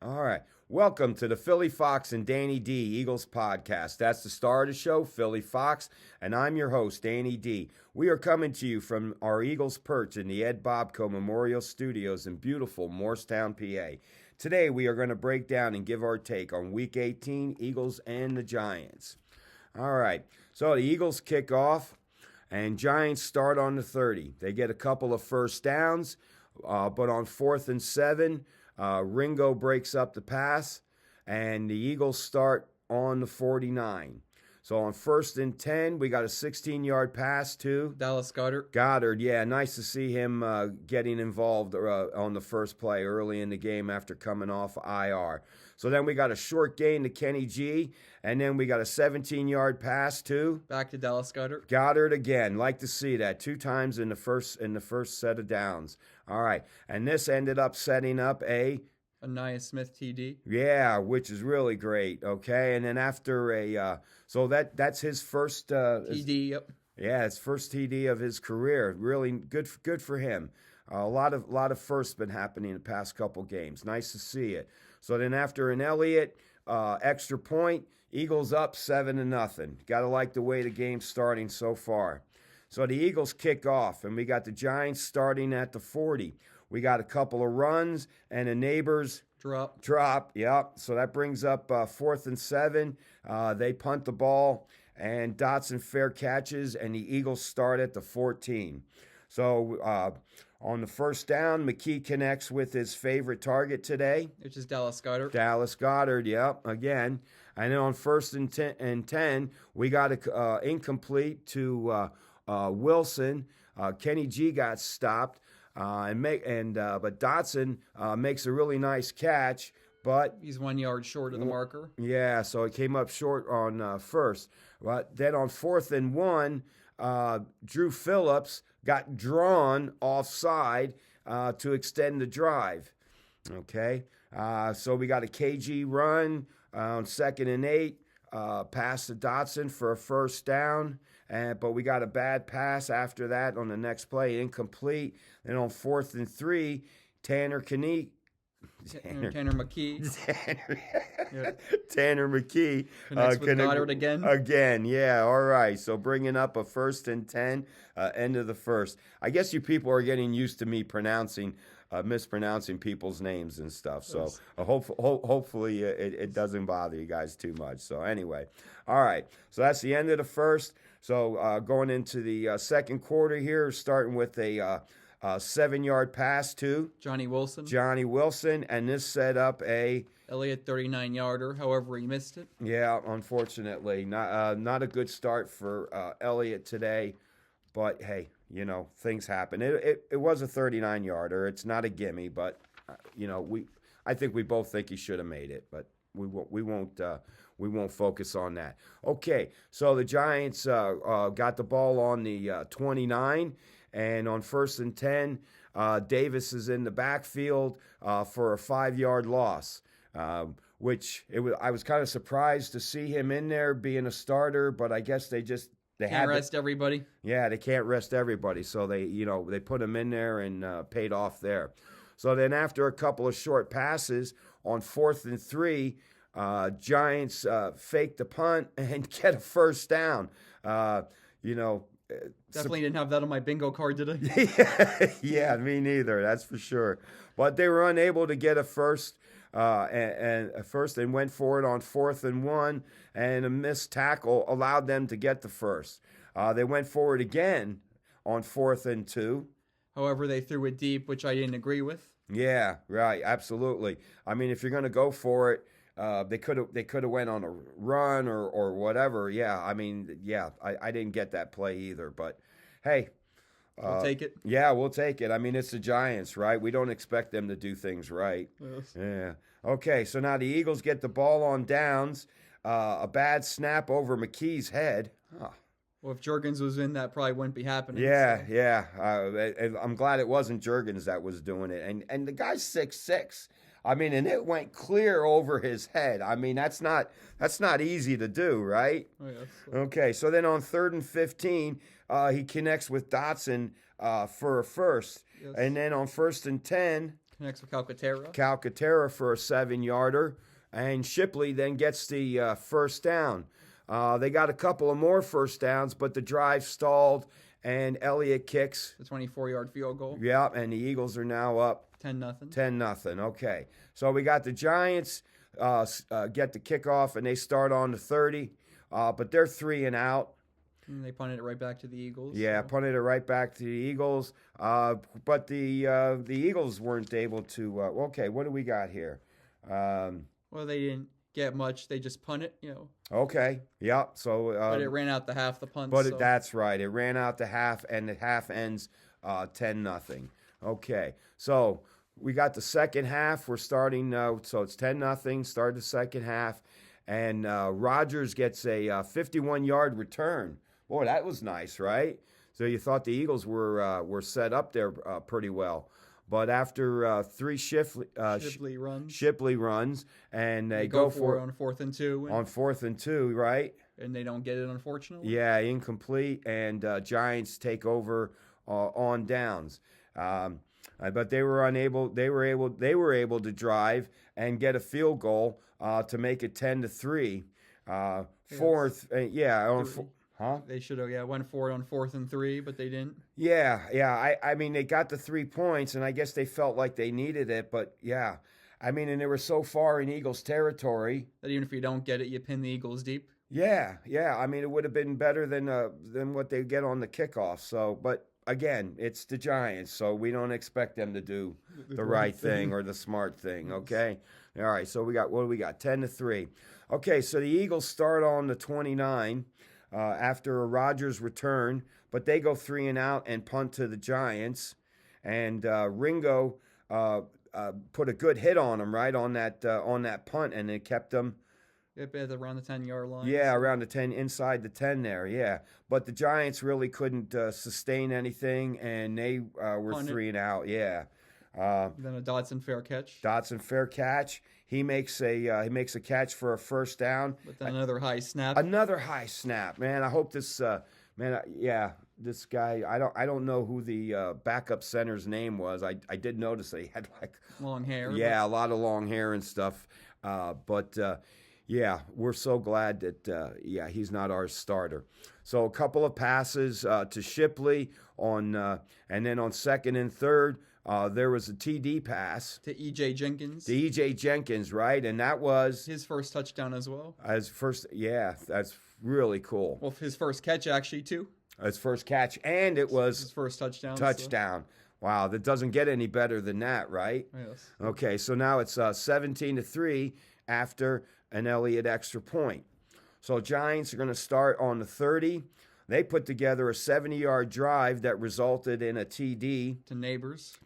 All right. Welcome to the Philly Fox and Danny D Eagles podcast. That's the star of the show, Philly Fox, and I'm your host, Danny D. We are coming to you from our Eagles perch in the Ed Bobko Memorial Studios in beautiful Morristown, PA. Today we are going to break down and give our take on Week 18, Eagles and the Giants. All right. So the Eagles kick off, and Giants start on the 30. They get a couple of first downs, but on 4th and 7, Ringo breaks up the pass, and the Eagles start on the 49. So on 1st and 10, we got a 16-yard pass to Dallas Goedert. Goedert, yeah, nice to see him getting involved on the first play early in the game after coming off IR. So then we got a short gain to Kenny G, and then we got a 17-yard pass to Back to Dallas Goedert. Goedert again. Like to see that 2 times in the first set of downs. All right, and this ended up setting up a Nia Smith TD. Yeah, which is really great. Okay, and then after so that's his first TD. Yep. Yeah, it's first TD of his career. Really good for him. A lot of firsts been happening in the past couple games. Nice to see it. So then after an Elliott extra point, Eagles up 7-0. Got to like the way the game's starting so far. So the Eagles kick off, and we got the Giants starting at the 40. We got a couple of runs and a neighbor's drop. Yep. So that brings up 4th and 7. They punt the ball, and Dotson fair catches, and the Eagles start at the 14. So on the first down, McKee connects with his favorite target today, which is Dallas Goedert. Dallas Goedert, yep, again. And then on 1st and 10, we got a incomplete to Wilson. Kenny G got stopped. But Dotson makes a really nice catch, but he's 1 yard short of the marker. Yeah, so it came up short on first. But then on 4th and 1, Drew Phillips got drawn offside to extend the drive. Okay, so we got a KG run on 2nd and 8, pass to Dotson for a first down. But we got a bad pass after that on the next play, incomplete. Then on 4th and 3, Tanner McKee. Tanner McKee. Connects with Goedert again. Again, yeah, all right. So bringing up a 1st and 10, end of the first. I guess you people are getting used to me mispronouncing people's names and stuff. So hopefully it doesn't bother you guys too much. So anyway, all right. So that's the end of the first. So going into the second quarter here, starting with a 7-yard pass to Johnny Wilson, and this set up a Elliott 39-yarder. However, he missed it. Yeah, unfortunately, not a good start for Elliott today. But hey, things happen. It was a 39-yarder. It's not a gimme, but I think we both think he should have made it, but we won't focus on that. Okay, so the Giants got the ball on the 29, and on 1st and 10, Davis is in the backfield for a 5-yard loss, I was kind of surprised to see him in there being a starter, but I guess they can't rest everybody. Yeah, they can't rest everybody, so they put him in there and paid off there. So then after a couple of short passes on 4th and 3, Giants fake the punt and get a first down. Definitely didn't have that on my bingo card today. Yeah, me neither. That's for sure. But they were unable to get a first, and went for it on 4th and 1, and a missed tackle allowed them to get the first. They went forward again on 4th and 2. However, they threw it deep, which I didn't agree with. Yeah, right, absolutely. I mean, if you're going to go for it, they could have went on a run or whatever. Yeah, I mean, yeah, I didn't get that play either. But hey, we'll take it. Yeah, we'll take it. I mean, it's the Giants, right? We don't expect them to do things right. Yes. Yeah. Okay, so now the Eagles get the ball on downs. A bad snap over McKee's head. Huh. Well, if Juergens was in, that probably wouldn't be happening. Yeah, so. yeah. I'm glad it wasn't Juergens that was doing it. And the guy's 6'6". I mean, and it went clear over his head. I mean, that's not easy to do, right? Oh, yes. Okay, so then on 3rd and 15, he connects with Dotson for a first. Yes. And then on 1st and 10, Next for Calcaterra. Calcaterra for a 7-yarder. And Shipley then gets the first down. They got a couple of more first downs, but the drive stalled, and Elliott kicks. The 24-yard field goal. Yeah, and the Eagles are now up 10-0. 10-0. Okay. So we got the Giants get the kickoff, and they start on the 30, but they're 3 and out. And they punted it right back to the Eagles. Yeah, so. punted it right back to the Eagles. But the Eagles weren't able to. Okay, what do we got here? Well, they didn't get much. They just punted, Okay, yeah. So, but it ran out the half the punt. But that's right. It ran out the half, and the half ends 10-0. Okay, so we got the second half. We're starting. So it's 10-0. Start the second half, and Rodgers gets a 51-yard return. Boy, that was nice, right? So you thought the Eagles were set up there pretty well. But after 3 Shipley runs, and they go for it on 4th and 2. On 4th and 2, right? And they don't get it, unfortunately. Yeah, incomplete, and Giants take over on downs. But they were unable. They were able to drive and get a field goal to make it 10-3. Fourth, They should have went for it on 4th and 3, but they didn't. Yeah. I mean, they got the 3 points, and I guess they felt like they needed it. But yeah, I mean, and they were so far in Eagles territory that even if you don't get it, you pin the Eagles deep. Yeah. I mean, it would have been better than what they get on the kickoff. So, but again, it's the Giants, so we don't expect them to do the right thing or the smart thing. Okay. All right. So what do we got? 10-3. Okay. So the Eagles start on the 29. After a Rodgers return, but they go 3 and out and punt to the Giants, and Ringo put a good hit on him right on that punt, and it kept them. Yep, around the 10-yard line. Yeah, around the 10, inside the 10 there. Yeah, but the Giants really couldn't sustain anything, and they were Punted. 3 and out. Yeah. Then a Dotson fair catch. He makes a catch for a first down. But then another high snap. Man, I hope this this guy. I don't know who the backup center's name was. I did notice that he had like long hair. Yeah, a lot of long hair and stuff. But we're so glad that he's not our starter. So a couple of passes to Shipley and then on 2nd and 3rd. There was a TD pass to E.J. Jenkins. Right? And that was his first touchdown as well. That's really cool. Well, his first catch actually too. His first catch, and it was his first touchdown. So. Wow, that doesn't get any better than that, right? Yes. Okay, so now it's 17-3 after an Elliott extra point. So Giants are going to start on the 30. They put together a 70-yard drive that resulted in a TD to Neighbors,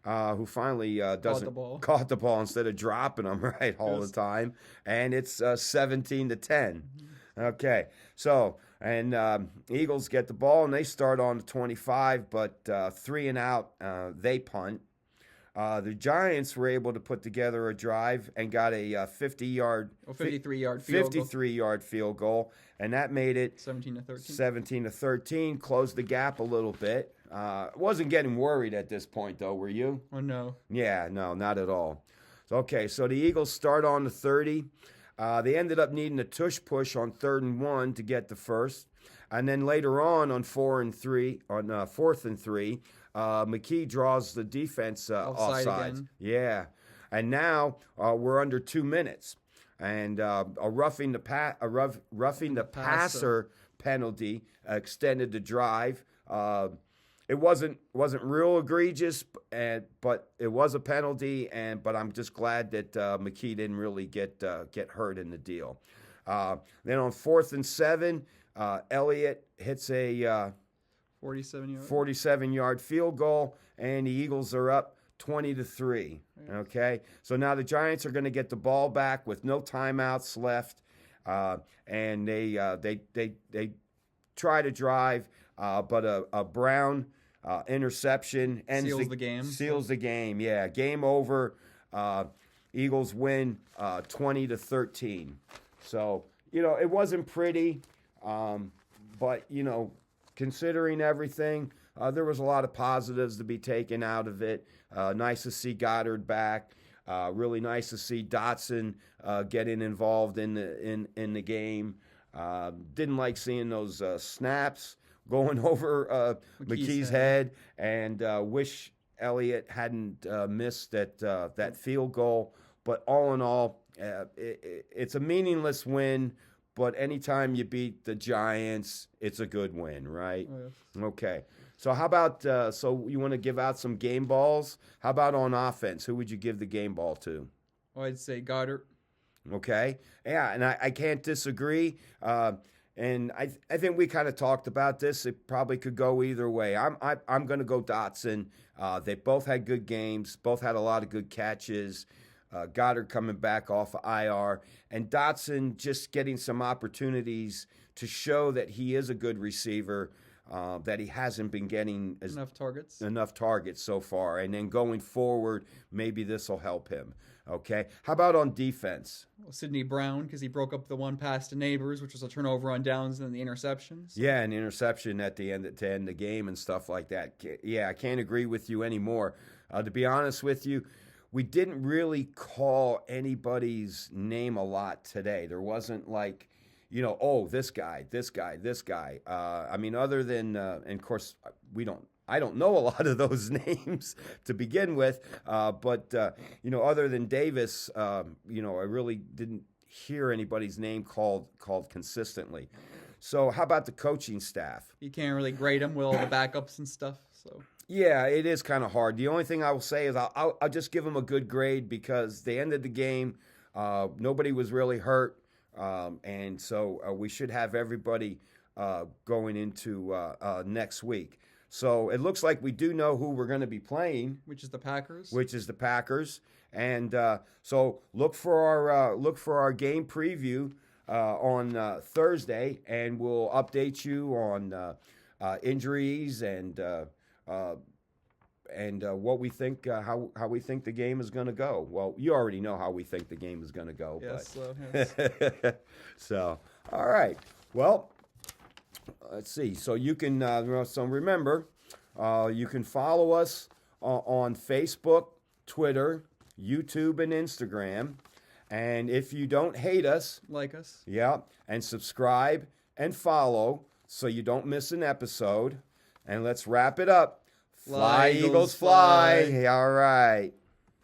who finally caught the ball instead of dropping them all the time, and it's 17-10. Okay, so and Eagles get the ball and they start on the 25, but 3 and out, they punt. The Giants were able to put together a drive and got a 53-yard field goal, and that made it 17-13. Closed the gap a little bit. Wasn't getting worried at this point, though, were you? Oh, no. Yeah, no, not at all. Okay, so the Eagles start on the 30. They ended up needing a tush push on 3rd and 1 to get the first. And then later on 4th and 3, McKee draws the defense offside. Yeah. And now we're under 2 minutes. And a roughing the passer penalty extended the drive. It wasn't real egregious, but it was a penalty. But I'm just glad that McKee didn't really get hurt in the deal. Then on 4th and 7, Elliott hits a 47-yard field goal, and the Eagles are up 20-3. Okay, so now the Giants are going to get the ball back with no timeouts left, and they try to drive, but a Brown interception seals the game. Yeah, game over. Eagles win 20-13. So it wasn't pretty, but considering everything, there was a lot of positives to be taken out of it. Nice to see Goddard back. Really nice to see Dotson getting involved in the game. Didn't like seeing those snaps going over McKee's head, and wish Elliott hadn't missed that field goal. But all in all, it's a meaningless win. But anytime you beat the Giants, it's a good win, right? Oh, yes. Okay. So how about, so you want to give out some game balls? How about on offense? Who would you give the game ball to? Well, I'd say Goddard. Okay. Yeah, and I can't disagree. And I think we kind of talked about this. It probably could go either way. I'm going to go Dotson. They both had good games. Both had a lot of good catches. Goddard coming back off of IR, and Dotson just getting some opportunities to show that he is a good receiver, that he hasn't been getting enough targets so far. And then going forward, maybe this will help him. Okay. How about on defense? Well, Sidney Brown, because he broke up the one pass to Neighbors, which was a turnover on downs and the interceptions. Yeah, an interception at the end to end the game and stuff like that. Yeah, I can't agree with you anymore. To be honest with you, we didn't really call anybody's name a lot today. There wasn't like, oh, this guy. I mean, other than, and of course, I don't know a lot of those names to begin with, but other than Davis, I really didn't hear anybody's name called consistently. So how about the coaching staff? You can't really grade them with all the backups and stuff, so. Yeah, it is kind of hard. The only thing I will say is I'll just give them a good grade because they ended the game. Nobody was really hurt, and so we should have everybody going into next week. So it looks like we do know who we're going to be playing, which is the Packers. And so look for our game preview on Thursday, and we'll update you on injuries and what we think, how we think the game is going to go. Well, you already know how we think the game is going to go. Yes. But. So, all right. Well, let's see. So you can, remember, you can follow us on Facebook, Twitter, YouTube, and Instagram. And if you don't hate us, like us. Yeah, and subscribe and follow so you don't miss an episode. And let's wrap it up. Fly, Eagles, fly. All right.